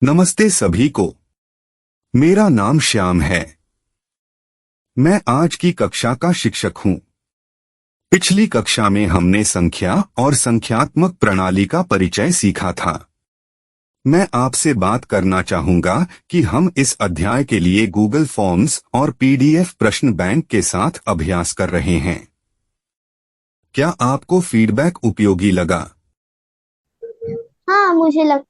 नमस्ते सभी को। मेरा नाम श्याम है। मैं आज की कक्षा का शिक्षक हूँ। पिछली कक्षा में हमने संख्या और संख्यात्मक प्रणाली का परिचय सीखा था। मैं आपसे बात करना चाहूंगा कि हम इस अध्याय के लिए गूगल फॉर्म्स और पीडीएफ प्रश्न बैंक के साथ अभ्यास कर रहे हैं। क्या आपको फीडबैक उपयोगी लगा? हाँ, मुझे लगा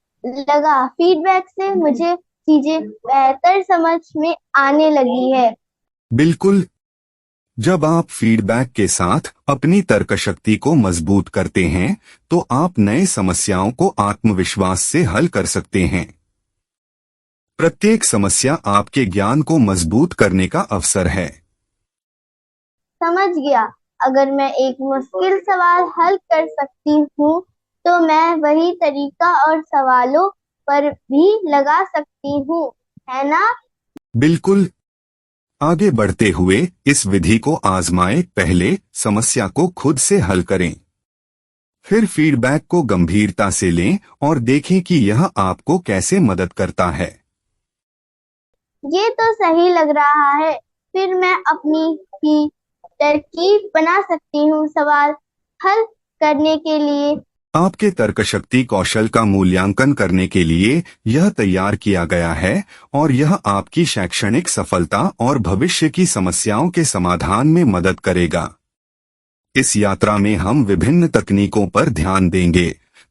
फीडबैक से मुझे चीजें बेहतर समझ में आने लगी है। बिल्कुल। जब आप फीडबैक के साथ अपनी तर्क शक्ति को मजबूत करते हैं, तो आप नए समस्याओं को आत्मविश्वास से हल कर सकते हैं। प्रत्येक समस्या आपके ज्ञान को मजबूत करने का अवसर है। समझ गया। अगर मैं एक मुश्किल सवाल हल कर सकती हूँ, तो मैं वही तरीका और सवालों पर भी लगा सकती हूँ, है ना? बिल्कुल। आगे बढ़ते हुए इस विधि को आजमाएं। पहले समस्या को खुद से हल करें, फिर फीडबैक को गंभीरता से लें और देखें कि यह आपको कैसे मदद करता है। ये तो सही लग रहा है। फिर मैं अपनी ही तरकीब बना सकती हूँ सवाल हल करने के लिए। आपके तर्कशक्ति कौशल का मूल्यांकन करने के लिए यह तैयार किया गया है और यह आपकी शैक्षणिक सफलता और भविष्य की समस्याओं के समाधान में मदद करेगा। इस यात्रा में हम विभिन्न तकनीकों पर ध्यान देंगे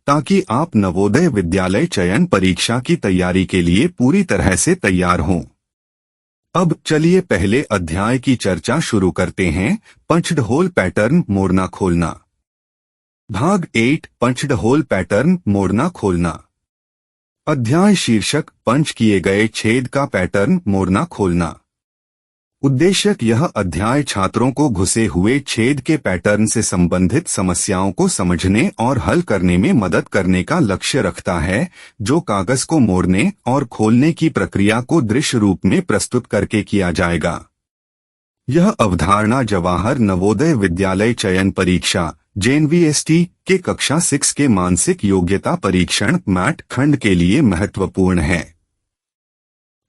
ताकि आप नवोदय विद्यालय चयन परीक्षा की तैयारी के लिए पूरी तरह से तैयार हों। अब चलिए पहले अध्याय की चर्चा शुरू करते हैं। पंच्ड होल पैटर्न मोड़ना खोलना। भाग 8 पंच्ड होल पैटर्न मोड़ना खोलना। अध्याय शीर्षक पंच किए गए छेद का पैटर्न मोड़ना खोलना। उद्देश्य यह अध्याय छात्रों को घुसे हुए छेद के पैटर्न से संबंधित समस्याओं को समझने और हल करने में मदद करने का लक्ष्य रखता है, जो कागज को मोड़ने और खोलने की प्रक्रिया को दृश्य रूप में प्रस्तुत करके किया जाएगा। यह अवधारणा जवाहर नवोदय विद्यालय चयन परीक्षा JNVST के कक्षा 6 के मानसिक योग्यता परीक्षण मैट खंड के लिए महत्वपूर्ण है।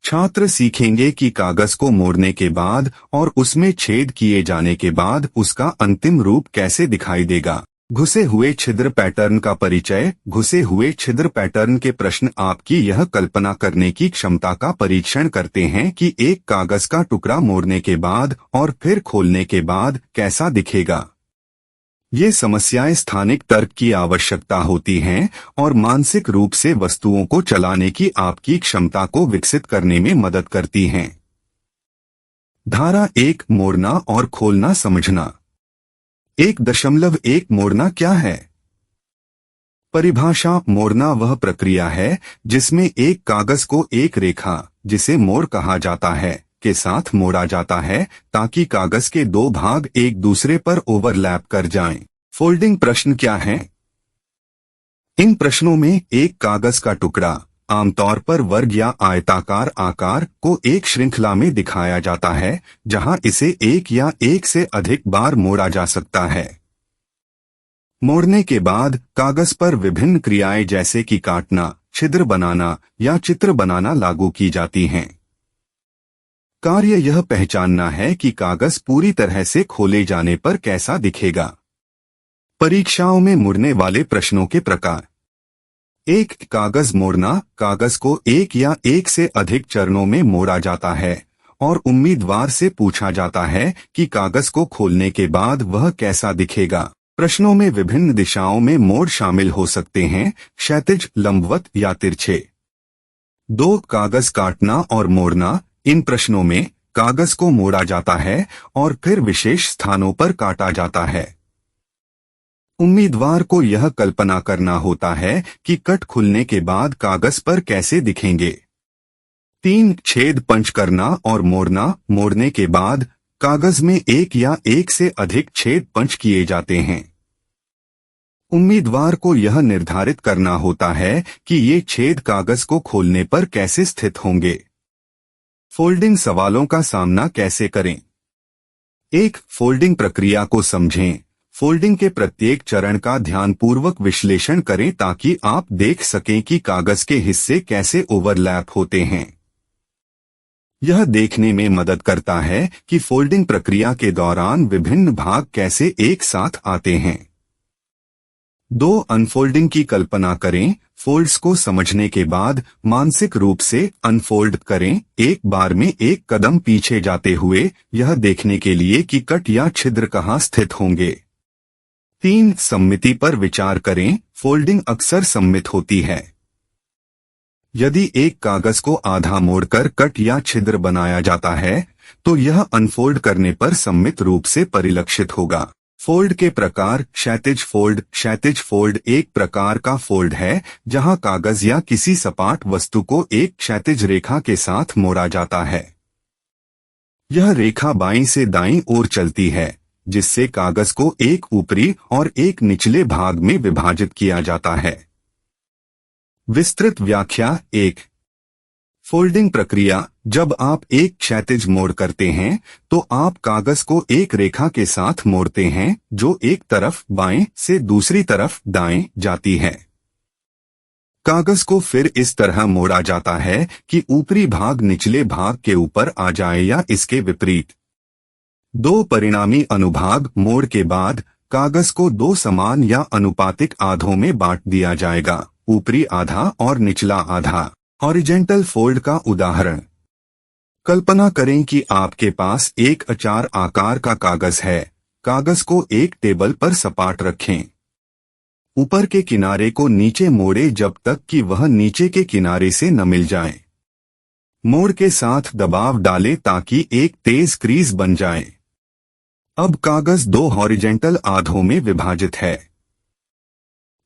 छात्र सीखेंगे कि कागज को मोड़ने के बाद और उसमें छेद किए जाने के बाद उसका अंतिम रूप कैसे दिखाई देगा। घुसे हुए छिद्र पैटर्न का परिचय। घुसे हुए छिद्र पैटर्न के प्रश्न आपकी यह कल्पना करने की क्षमता का परीक्षण करते हैं कि एक कागज का टुकड़ा मोड़ने के बाद और फिर खोलने के बाद कैसा दिखेगा। ये समस्याएं स्थानिक तर्क की आवश्यकता होती हैं और मानसिक रूप से वस्तुओं को चलाने की आपकी क्षमता को विकसित करने में मदद करती हैं। धारा 1 मोड़ना और खोलना समझना। 1.1 मोड़ना क्या है? परिभाषा। मोड़ना वह प्रक्रिया है जिसमें एक कागज को एक रेखा, जिसे मोड़ कहा जाता है, के साथ मोड़ा जाता है ताकि कागज के दो भाग एक दूसरे पर ओवरलैप कर जाएं। फोल्डिंग प्रश्न क्या है? इन प्रश्नों में एक कागज का टुकड़ा, आमतौर पर वर्ग या आयताकार आकार, को एक श्रृंखला में दिखाया जाता है जहां इसे एक या एक से अधिक बार मोड़ा जा सकता है। मोड़ने के बाद कागज पर विभिन्न क्रियाएं जैसे कि काटना, छिद्र बनाना या चित्र बनाना लागू की जाती हैं। कार्य यह पहचानना है कि कागज पूरी तरह से खोले जाने पर कैसा दिखेगा। परीक्षाओं में मुड़ने वाले प्रश्नों के प्रकार। 1 कागज मोड़ना। कागज को एक या एक से अधिक चरणों में मोड़ा जाता है और उम्मीदवार से पूछा जाता है कि कागज को खोलने के बाद वह कैसा दिखेगा। प्रश्नों में विभिन्न दिशाओं में मोड़ शामिल हो सकते हैं, क्षैतिज, लंबवत या तिरछे। 2 कागज काटना और मोड़ना। इन प्रश्नों में कागज को मोड़ा जाता है और फिर विशेष स्थानों पर काटा जाता है। उम्मीदवार को यह कल्पना करना होता है कि कट खुलने के बाद कागज पर कैसे दिखेंगे। 3 छेद पंच करना और मोड़ना। मोड़ने के बाद कागज में एक या एक से अधिक छेद पंच किए जाते हैं। उम्मीदवार को यह निर्धारित करना होता है कि ये छेद कागज को खोलने पर कैसे स्थित होंगे। फोल्डिंग सवालों का सामना कैसे करें? 1 फोल्डिंग प्रक्रिया को समझें। फोल्डिंग के प्रत्येक चरण का ध्यानपूर्वक विश्लेषण करें ताकि आप देख सकें कि कागज के हिस्से कैसे ओवरलैप होते हैं। यह देखने में मदद करता है कि फोल्डिंग प्रक्रिया के दौरान विभिन्न भाग कैसे एक साथ आते हैं। 2. अनफोल्डिंग की कल्पना करें। फोल्ड्स को समझने के बाद मानसिक रूप से अनफोल्ड करें, एक बार में एक कदम पीछे जाते हुए यह देखने के लिए कि कट या छिद्र कहाँ स्थित होंगे। 3. सम्मिति पर विचार करें। फोल्डिंग अक्सर सम्मित होती है। यदि एक कागज को आधा मोड़कर कट या छिद्र बनाया जाता है तो यह अनफोल्ड करने पर सम्मित रूप से परिलक्षित होगा। फोल्ड के प्रकार। क्षैतिज फोल्ड। क्षैतिज फोल्ड एक प्रकार का फोल्ड है जहां कागज या किसी सपाट वस्तु को एक क्षैतिज रेखा के साथ मोड़ा जाता है। यह रेखा बाईं से दाईं ओर चलती है, जिससे कागज को एक ऊपरी और एक निचले भाग में विभाजित किया जाता है। विस्तृत व्याख्या। 1. फोल्डिंग प्रक्रिया। जब आप एक क्षैतिज मोड़ करते हैं तो आप कागज को एक रेखा के साथ मोड़ते हैं जो एक तरफ बाएं से दूसरी तरफ दाएं जाती है। कागज को फिर इस तरह मोड़ा जाता है कि ऊपरी भाग निचले भाग के ऊपर आ जाए या इसके विपरीत। 2. परिणामी अनुभाग। मोड़ के बाद कागज को 2 समान या अनुपातिक आधों में बांट दिया जाएगा, ऊपरी आधा और निचला आधा। हॉरिजेंटल फोल्ड का उदाहरण। कल्पना करें कि आपके पास एक अचार आकार का कागज है। कागज को एक टेबल पर सपाट रखें। ऊपर के किनारे को नीचे मोड़े जब तक कि वह नीचे के किनारे से न मिल जाए। मोड़ के साथ दबाव डालें ताकि एक तेज क्रीज बन जाए। अब कागज 2 हॉरिजेंटल आधों में विभाजित है।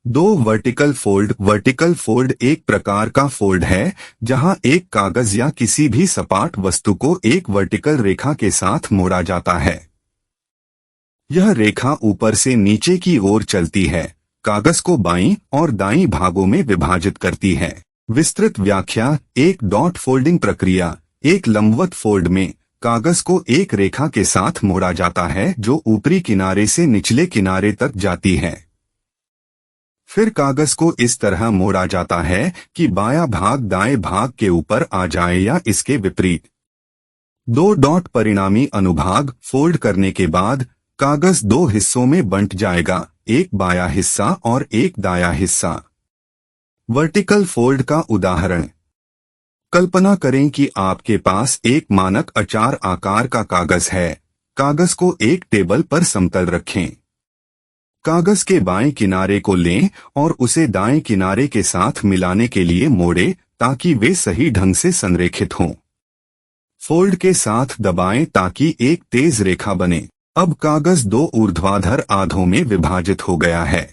2. Vertical fold. वर्टिकल फोल्ड एक प्रकार का फोल्ड है जहां एक कागज या किसी भी सपाट वस्तु को एक वर्टिकल रेखा के साथ मोड़ा जाता है। यह रेखा ऊपर से नीचे की ओर चलती है, कागज को बाईं और दाईं भागों में विभाजित करती है। विस्तृत व्याख्या। 1. डॉट फोल्डिंग प्रक्रिया। एक लंबवत फोल्ड में कागज को एक रेखा के साथ मोड़ा जाता है जो ऊपरी किनारे से निचले किनारे तक जाती है। फिर कागज को इस तरह मोड़ा जाता है कि बायां भाग दाएं भाग के ऊपर आ जाए या इसके विपरीत। 2. डॉट परिणामी अनुभाग। फोल्ड करने के बाद कागज 2 हिस्सों में बंट जाएगा, एक बायां हिस्सा और एक दायां हिस्सा। वर्टिकल फोल्ड का उदाहरण। कल्पना करें कि आपके पास एक मानक अचार आकार का कागज है। कागज को एक टेबल पर समतल रखें। कागज के बाएं किनारे को लें और उसे दाएं किनारे के साथ मिलाने के लिए मोड़ें ताकि वे सही ढंग से संरेखित हों। फोल्ड के साथ दबाएं ताकि एक तेज रेखा बने। अब कागज 2 ऊर्ध्वाधर आधों में विभाजित हो गया है।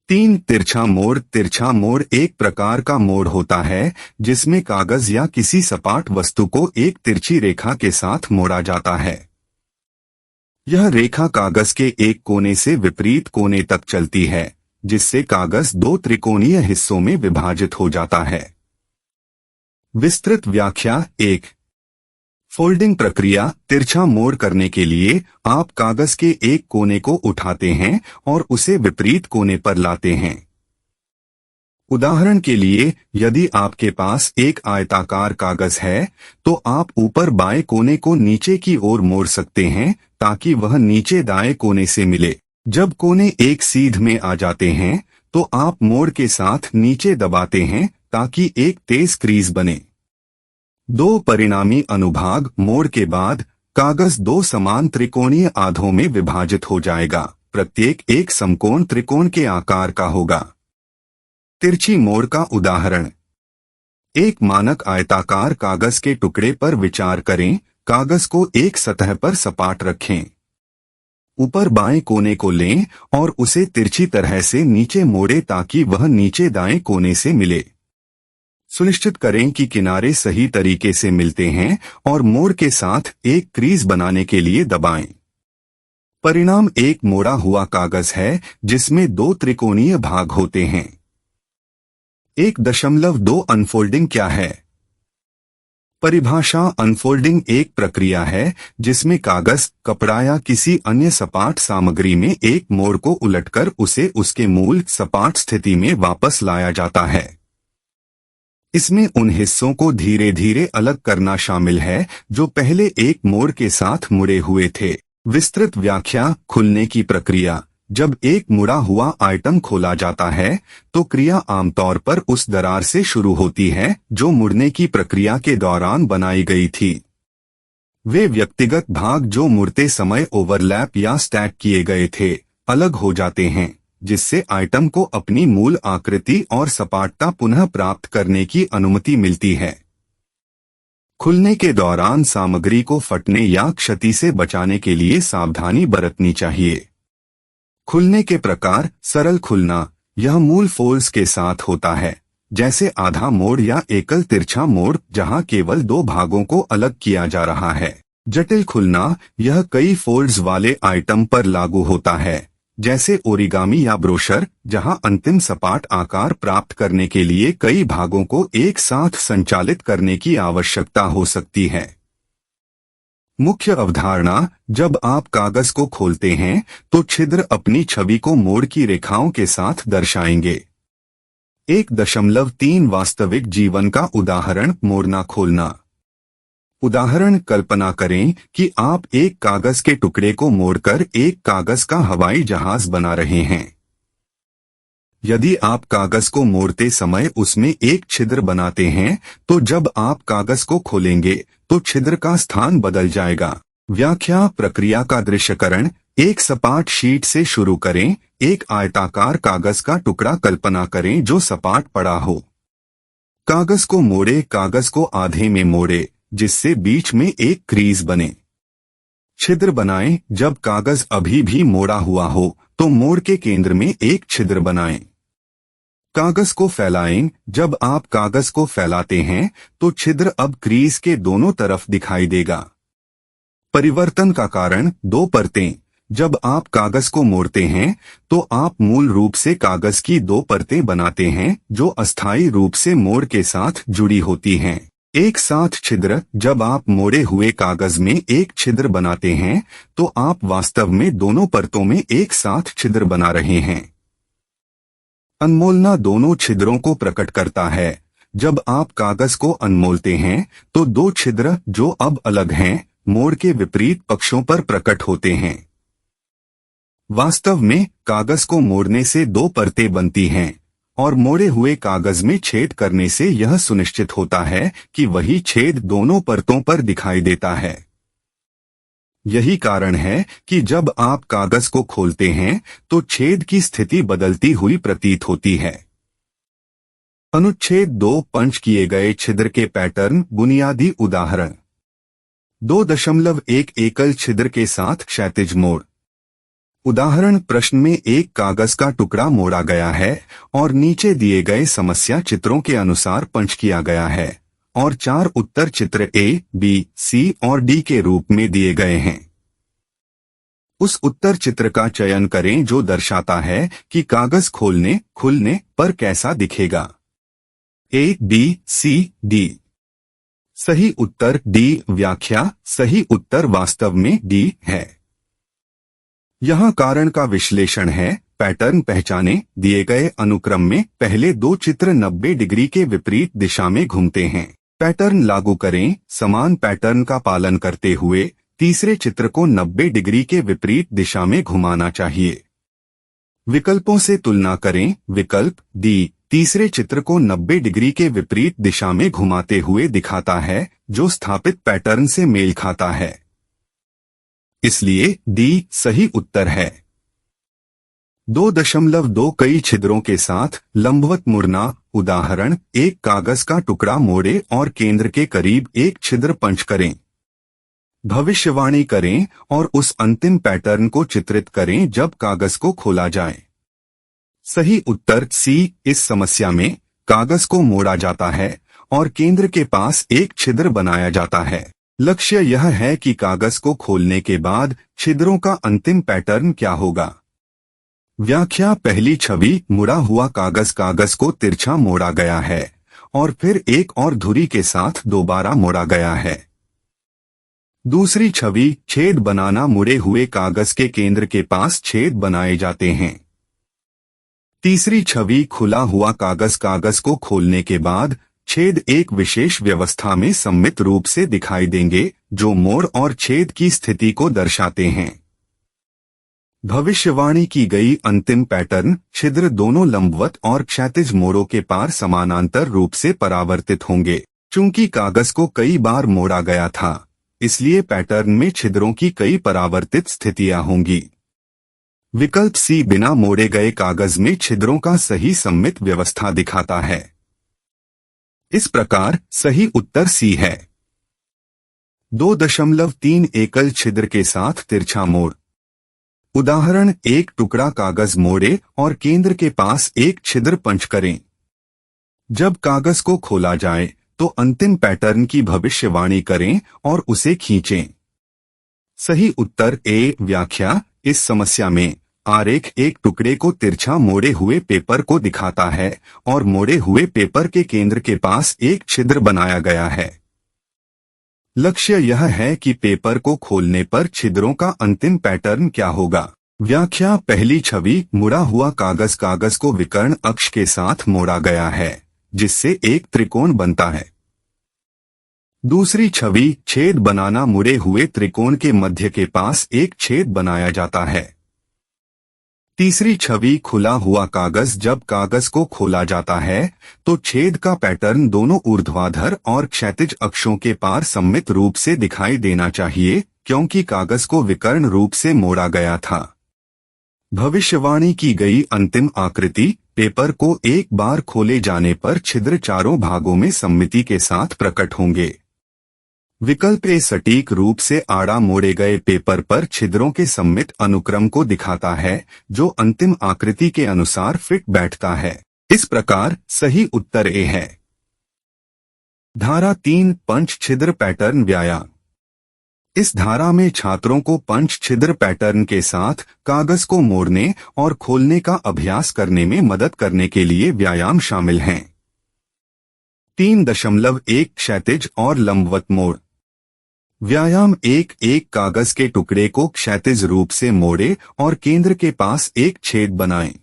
3. तिरछा मोड़। तिरछा मोड़ एक प्रकार का मोड़ होता है जिसमें कागज या किसी सपाट वस्तु को एक तिरछी रेखा के साथ मोड़ा जाता है। यह रेखा कागज के एक कोने से विपरीत कोने तक चलती है, जिससे कागज 2 त्रिकोणीय हिस्सों में विभाजित हो जाता है। विस्तृत व्याख्या। 1. फोल्डिंग प्रक्रिया। तिरछा मोड़ करने के लिए आप कागज के एक कोने को उठाते हैं और उसे विपरीत कोने पर लाते हैं। उदाहरण के लिए, यदि आपके पास एक आयताकार कागज है तो आप ऊपर बाएं कोने को नीचे की ओर मोड़ सकते हैं ताकि वह नीचे दाएं कोने से मिले। जब कोने एक सीध में आ जाते हैं तो आप मोड़ के साथ नीचे दबाते हैं ताकि एक तेज क्रीज बने। 2. परिणामी अनुभाग। मोड़ के बाद कागज 2 समान त्रिकोणीय आधों में विभाजित हो जाएगा, प्रत्येक एक समकोण त्रिकोण के आकार का होगा। तिरछी मोड़ का उदाहरण। एक मानक आयताकार कागज के टुकड़े पर विचार करें। कागज को एक सतह पर सपाट रखें। ऊपर बाएं कोने को लें और उसे तिरछी तरह से नीचे मोड़ें ताकि वह नीचे दाएं कोने से मिले। सुनिश्चित करें कि किनारे सही तरीके से मिलते हैं और मोड़ के साथ एक क्रीज बनाने के लिए दबाएं। परिणाम एक मोड़ा हुआ कागज है जिसमें 2 त्रिकोणीय भाग होते हैं। 1.2 अनफोल्डिंग क्या है? परिभाषा अनफोल्डिंग एक प्रक्रिया है जिसमें कागज, कपड़ा या किसी अन्य सपाट सामग्री में एक मोड़ को उलटकर उसे उसके मूल सपाट स्थिति में वापस लाया जाता है। इसमें उन हिस्सों को धीरे धीरे अलग करना शामिल है जो पहले एक मोड़ के साथ मुड़े हुए थे। विस्तृत व्याख्या खुलने की प्रक्रिया। जब एक मुड़ा हुआ आइटम खोला जाता है तो क्रिया आमतौर पर उस दरार से शुरू होती है जो मुड़ने की प्रक्रिया के दौरान बनाई गई थी। वे व्यक्तिगत भाग जो मुड़ते समय ओवरलैप या स्टैक किए गए थे अलग हो जाते हैं, जिससे आइटम को अपनी मूल आकृति और सपाटता पुनः प्राप्त करने की अनुमति मिलती है। खुलने के दौरान सामग्री को फटने या क्षति से बचाने के लिए सावधानी बरतनी चाहिए। खुलने के प्रकार। सरल खुलना, यह मूल फोल्ड्स के साथ होता है, जैसे आधा मोड़ या एकल तिरछा मोड़ जहां केवल दो भागों को अलग किया जा रहा है। जटिल खुलना, यह कई फोल्ड्स वाले आइटम पर लागू होता है, जैसे ओरिगामी या ब्रोशर, जहां अंतिम सपाट आकार प्राप्त करने के लिए कई भागों को एक साथ संचालित करने की आवश्यकता हो सकती है। मुख्य अवधारणा। जब आप कागज को खोलते हैं तो छिद्र अपनी छवि को मोड़ की रेखाओं के साथ दर्शाएंगे। 1.3 वास्तविक जीवन का उदाहरण। मोड़ना खोलना। उदाहरण, कल्पना करें कि आप एक कागज के टुकड़े को मोड़कर एक कागज का हवाई जहाज बना रहे हैं। यदि आप कागज को मोड़ते समय उसमें एक छिद्र बनाते हैं तो जब आप कागज को खोलेंगे तो छिद्र का स्थान बदल जाएगा। व्याख्या प्रक्रिया का दृश्यकरण। एक सपाट शीट से शुरू करें। एक आयताकार कागज का टुकड़ा कल्पना करें जो सपाट पड़ा हो। कागज को मोड़े। कागज को आधे में मोड़े जिससे बीच में एक क्रीज बने। छिद्र बनाएं। जब कागज अभी भी मोड़ा हुआ हो तो मोड़ के केंद्र में एक छिद्र बनाएं। कागज को फैलाएं। जब आप कागज को फैलाते हैं तो छिद्र अब क्रीज के दोनों तरफ दिखाई देगा। परिवर्तन का कारण। 2 परतें। जब आप कागज को मोड़ते हैं तो आप मूल रूप से कागज की 2 परतें बनाते हैं जो अस्थायी रूप से मोड़ के साथ जुड़ी होती हैं। एक साथ छिद्र। जब आप मोड़े हुए कागज में एक छिद्र बनाते हैं तो आप वास्तव में दोनों परतों में एक साथ छिद्र बना रहे हैं। अनमोलना दोनों छिद्रों को प्रकट करता है। जब आप कागज को अनमोलते हैं तो 2 छिद्र जो अब अलग हैं मोड़ के विपरीत पक्षों पर प्रकट होते हैं। वास्तव में कागज को मोड़ने से 2 परतें बनती हैं और मोड़े हुए कागज में छेद करने से यह सुनिश्चित होता है कि वही छेद दोनों परतों पर दिखाई देता है। यही कारण है कि जब आप कागज को खोलते हैं तो छेद की स्थिति बदलती हुई प्रतीत होती है। अनुच्छेद 2 पंच किए गए छिद्र के पैटर्न। बुनियादी उदाहरण। 2.1 एकल छिद्र के साथ क्षैतिज मोड़। उदाहरण, प्रश्न में एक कागज का टुकड़ा मोड़ा गया है और नीचे दिए गए समस्या चित्रों के अनुसार पंच किया गया है और 4 उत्तर चित्र A, B, C और D के रूप में दिए गए हैं। उस उत्तर चित्र का चयन करें जो दर्शाता है कि कागज खोलने खुलने पर कैसा दिखेगा। A, B, C, D। सही उत्तर D। व्याख्या। सही उत्तर वास्तव में D है। यहाँ कारण का विश्लेषण है। पैटर्न पहचाने। दिए गए अनुक्रम में पहले 2 चित्र 90 डिग्री के विपरीत दिशा में घूमते हैं। पैटर्न लागू करें। समान पैटर्न का पालन करते हुए तीसरे चित्र को 90 डिग्री के विपरीत दिशा में घुमाना चाहिए। विकल्पों से तुलना करें। विकल्प D तीसरे चित्र को 90 डिग्री के विपरीत दिशा में घुमाते हुए दिखाता है जो स्थापित पैटर्न से मेल खाता है, इसलिए D सही उत्तर है। 2.2 कई छिद्रों के साथ लंबवत मुड़ना। उदाहरण, एक कागज का टुकड़ा मोड़े और केंद्र के करीब एक छिद्र पंच करें। भविष्यवाणी करें और उस अंतिम पैटर्न को चित्रित करें जब कागज को खोला जाए। सही उत्तर C। इस समस्या में कागज को मोड़ा जाता है और केंद्र के पास एक छिद्र बनाया जाता है। लक्ष्य यह है कि कागज को खोलने के बाद छिद्रों का अंतिम पैटर्न क्या होगा। व्याख्या। पहली छवि। मुड़ा हुआ कागज। कागज को तिरछा मोड़ा गया है और फिर एक और धुरी के साथ दोबारा मोड़ा गया है। दूसरी छवि छेद बनाना, मुड़े हुए कागज के केंद्र के पास छेद बनाए जाते हैं। तीसरी छवि खुला हुआ कागज, कागज को खोलने के बाद छेद एक विशेष व्यवस्था में सममित रूप से दिखाई देंगे, जो मोड़ और छेद की स्थिति को दर्शाते हैं। भविष्यवाणी की गई अंतिम पैटर्न छिद्र दोनों लंबवत और क्षैतिज मोड़ों के पार समानांतर रूप से परावर्तित होंगे। चूंकि कागज को कई बार मोड़ा गया था, इसलिए पैटर्न में छिद्रों की कई परावर्तित स्थितियां होंगी। विकल्प सी बिना मोड़े गए कागज में छिद्रों का सही सममित व्यवस्था दिखाता है। इस प्रकार सही उत्तर सी है। 2.3 एकल छिद्र के साथ तिरछा मोड़। उदाहरण, एक टुकड़ा कागज मोड़े और केंद्र के पास एक छिद्र पंच करें। जब कागज को खोला जाए तो अंतिम पैटर्न की भविष्यवाणी करें और उसे खींचें। सही उत्तर ए। व्याख्या, इस समस्या में आरेख एक टुकड़े को तिरछा मोड़े हुए पेपर को दिखाता है और मोड़े हुए पेपर के केंद्र के पास एक छिद्र बनाया गया है। लक्ष्य यह है कि पेपर को खोलने पर छिद्रों का अंतिम पैटर्न क्या होगा। व्याख्या, पहली छवि मुड़ा हुआ कागज, कागज को विकर्ण अक्ष के साथ मोड़ा गया है जिससे एक त्रिकोण बनता है। दूसरी छवि छेद बनाना, मुड़े हुए त्रिकोण के मध्य के पास एक छेद बनाया जाता है। तीसरी छवि खुला हुआ कागज, जब कागज को खोला जाता है तो छेद का पैटर्न दोनों ऊर्ध्वाधर और क्षैतिज अक्षों के पार सममित रूप से दिखाई देना चाहिए, क्योंकि कागज को विकर्ण रूप से मोड़ा गया था। भविष्यवाणी की गई अंतिम आकृति, पेपर को एक बार खोले जाने पर छिद्र चारों भागों में सममिति के साथ प्रकट होंगे। विकल्प ए सटीक रूप से आड़ा मोड़े गए पेपर पर छिद्रों के सममित अनुक्रम को दिखाता है, जो अंतिम आकृति के अनुसार फिट बैठता है। इस प्रकार सही उत्तर ए है। धारा 3 पंच छिद्र पैटर्न व्यायाम। इस धारा में छात्रों को पंच छिद्र पैटर्न के साथ कागज को मोड़ने और खोलने का अभ्यास करने में मदद करने के लिए व्यायाम शामिल हैं। 3.1 क्षैतिज और लंबवत मोड़। व्यायाम एक कागज के टुकड़े को क्षैतिज रूप से मोड़े और केंद्र के पास एक छेद बनाएं।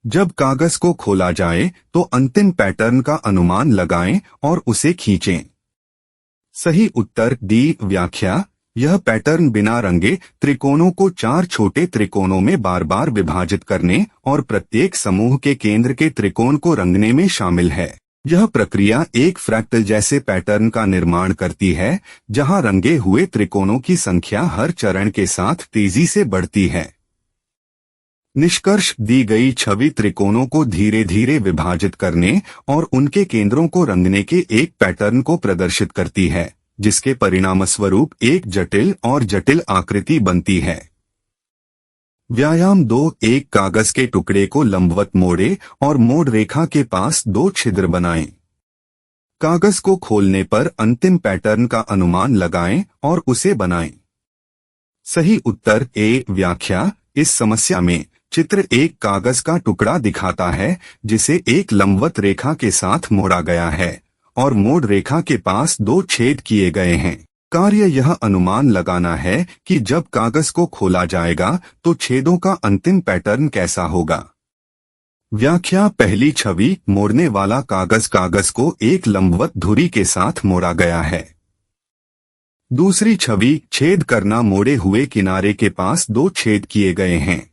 जब कागज को खोला जाए तो अंतिम पैटर्न का अनुमान लगाएं और उसे खींचें। सही उत्तर डी। व्याख्या, यह पैटर्न बिना रंगे त्रिकोणों को 4 छोटे त्रिकोणों में बार बार विभाजित करने और प्रत्येक समूह के केंद्र के त्रिकोण को रंगने में शामिल है। यह प्रक्रिया एक फ्रैक्टल जैसे पैटर्न का निर्माण करती है, जहां रंगे हुए त्रिकोणों की संख्या हर चरण के साथ तेजी से बढ़ती है। निष्कर्ष, दी गई छवि त्रिकोणों को धीरे धीरे विभाजित करने और उनके केंद्रों को रंगने के एक पैटर्न को प्रदर्शित करती है, जिसके परिणामस्वरूप एक जटिल और जटिल आकृति बनती है। व्यायाम 2 एक कागज के टुकड़े को लंबवत मोड़े और मोड़ रेखा के पास 2 छिद्र बनाएं। कागज को खोलने पर अंतिम पैटर्न का अनुमान लगाएं और उसे बनाएं। सही उत्तर ए। व्याख्या, इस समस्या में चित्र एक कागज का टुकड़ा दिखाता है जिसे एक लंबवत रेखा के साथ मोड़ा गया है और मोड़ रेखा के पास 2 छेद किए गए हैं। कार्य यह अनुमान लगाना है कि जब कागज को खोला जाएगा तो छेदों का अंतिम पैटर्न कैसा होगा। व्याख्या, पहली छवि मोड़ने वाला कागज, कागज को एक लंबवत धुरी के साथ मोड़ा गया है। दूसरी छवि छेद करना, मोड़े हुए किनारे के पास 2 छेद किए गए हैं।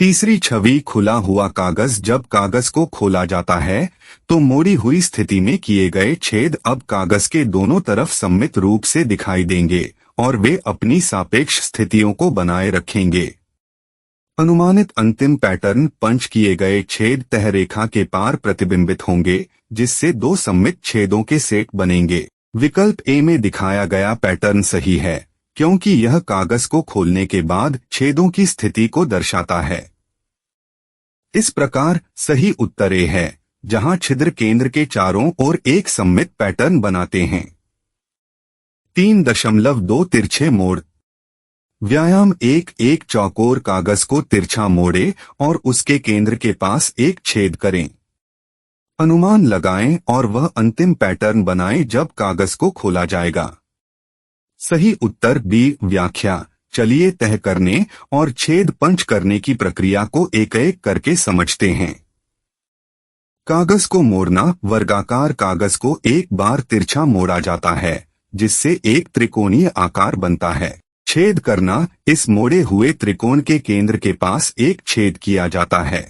तीसरी छवि खुला हुआ कागज, जब कागज को खोला जाता है तो मोड़ी हुई स्थिति में किए गए छेद अब कागज के दोनों तरफ सममित रूप से दिखाई देंगे और वे अपनी सापेक्ष स्थितियों को बनाए रखेंगे। अनुमानित अंतिम पैटर्न पंच किए गए छेद तहरेखा के पार प्रतिबिंबित होंगे, जिससे 2 सममित छेदों के सेट बनेंगे। विकल्प ए में दिखाया गया पैटर्न सही है, क्योंकि यह कागज को खोलने के बाद छेदों की स्थिति को दर्शाता है। इस प्रकार सही उत्तर ए है, जहां छिद्र केंद्र के चारों ओर एक सममित पैटर्न बनाते हैं। 3.2 तिरछे मोड़। व्यायाम एक चौकोर कागज को तिरछा मोड़े और उसके केंद्र के पास एक छेद करें। अनुमान लगाएं और वह अंतिम पैटर्न बनाएं जब कागज को खोला जाएगा। सही उत्तर बी व्याख्या। चलिए तय करने और छेद पंच करने की प्रक्रिया को एक एक करके समझते हैं। कागज को मोड़ना। वर्गाकार कागज को एक बार तिरछा मोड़ा जाता है जिससे एक त्रिकोणीय आकार बनता है। छेद करना। इस मोड़े हुए त्रिकोण के केंद्र के पास एक छेद किया जाता है।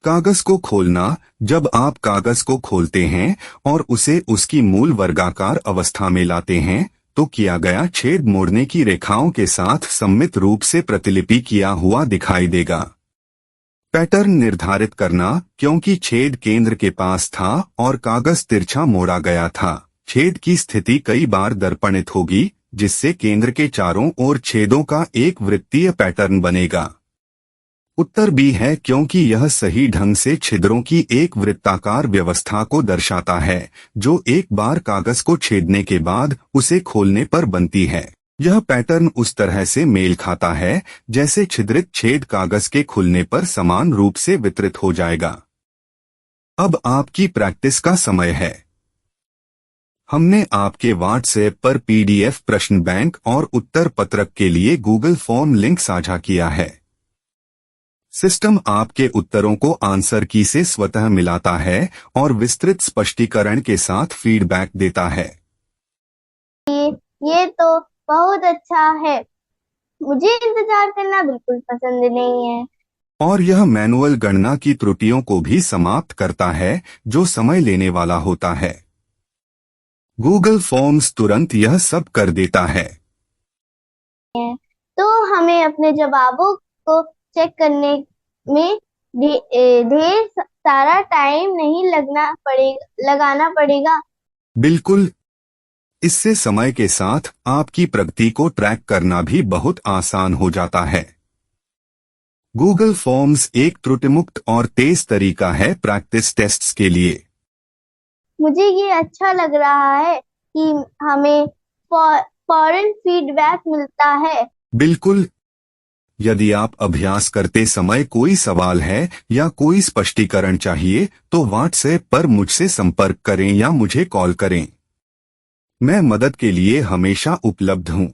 कागज को खोलना। जब आप कागज को खोलते हैं और उसे उसकी मूल वर्गाकार अवस्था में लाते हैं तो किया गया छेद मोड़ने की रेखाओं के साथ सममित रूप से प्रतिलिपि किया हुआ दिखाई देगा। पैटर्न निर्धारित करना। क्योंकि छेद केंद्र के पास था और कागज तिरछा मोड़ा गया था, छेद की स्थिति कई बार दर्पणित होगी जिससे केंद्र के चारों ओर छेदों का एक वृत्तीय पैटर्न बनेगा। उत्तर बी है क्योंकि यह सही ढंग से छिद्रों की एक वृत्ताकार व्यवस्था को दर्शाता है जो एक बार कागज को छेदने के बाद उसे खोलने पर बनती है। यह पैटर्न उस तरह से मेल खाता है जैसे छिद्रित छेद कागज के खुलने पर समान रूप से वितरित हो जाएगा। अब आपकी प्रैक्टिस का समय है। हमने आपके व्हाट्सएप पर पीडीएफ प्रश्न बैंक और उत्तर पत्रक के लिए गूगल फॉर्म लिंक साझा किया है। सिस्टम आपके उत्तरों को आंसर की से स्वतः मिलाता है और विस्तृत स्पष्टीकरण के साथ फीडबैक देता है। ये तो बहुत अच्छा है। मुझे इंतजार करना बिल्कुल पसंद नहीं है। और यह मैनुअल गणना की त्रुटियों को भी समाप्त करता है जो समय लेने वाला होता है। गूगल फॉर्म्स तुरंत यह सब कर देता है। तो हमें अपने जवाबों को चेक करने में ढेर सारा टाइम नहीं लगाना पड़ेगा। बिल्कुल। इससे समय के साथ आपकी प्रगति को ट्रैक करना भी बहुत आसान हो जाता है। गूगल फॉर्म्स एक त्रुटिमुक्त और तेज तरीका है प्रैक्टिस टेस्ट्स के लिए। मुझे ये अच्छा लग रहा है कि हमें फौरन फीडबैक मिलता है। बिल्कुल। यदि आप अभ्यास करते समय कोई सवाल है या कोई स्पष्टीकरण चाहिए तो व्हाट्सएप पर मुझसे संपर्क करें या मुझे कॉल करें। मैं मदद के लिए हमेशा उपलब्ध हूँ।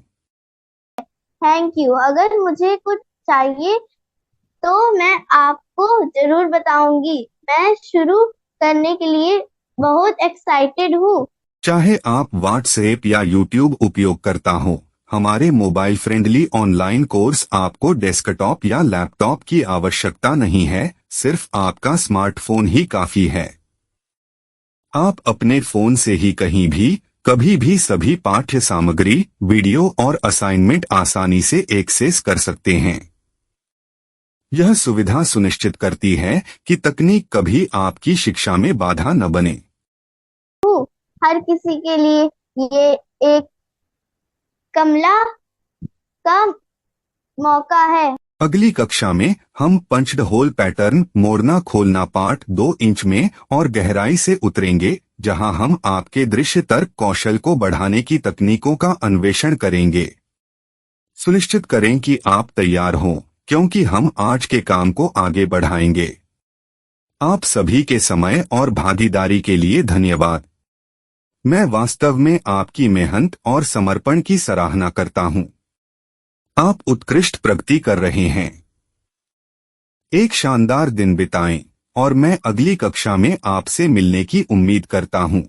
Thank you. अगर मुझे कुछ चाहिए तो मैं आपको जरूर बताऊंगी। मैं शुरू करने के लिए बहुत एक्साइटेड हूँ। चाहे आप व्हाट्सएप या यूट्यूब उपयोग करता हो, हमारे मोबाइल फ्रेंडली ऑनलाइन कोर्स आपको डेस्कटॉप या लैपटॉप की आवश्यकता नहीं है, सिर्फ आपका स्मार्टफोन ही काफी है। आप अपने फोन से ही कहीं भी कभी भी सभी पाठ्य सामग्री, वीडियो और असाइनमेंट आसानी से एक्सेस कर सकते हैं। यह सुविधा सुनिश्चित करती है कि तकनीक कभी आपकी शिक्षा में बाधा न बने। हर किसी के लिए ये एक कमला का मौका है। अगली कक्षा में हम पंच्ड होल पैटर्न मोड़ना खोलना पार्ट 2 इंच में और गहराई से उतरेंगे, जहां हम आपके दृश्य तर्क कौशल को बढ़ाने की तकनीकों का अन्वेषण करेंगे। सुनिश्चित करें कि आप तैयार हों, क्योंकि हम आज के काम को आगे बढ़ाएंगे। आप सभी के समय और भागीदारी के लिए धन्यवाद। मैं वास्तव में आपकी मेहनत और समर्पण की सराहना करता हूं। आप उत्कृष्ट प्रगति कर रहे हैं। एक शानदार दिन बिताएं और मैं अगली कक्षा में आपसे मिलने की उम्मीद करता हूं।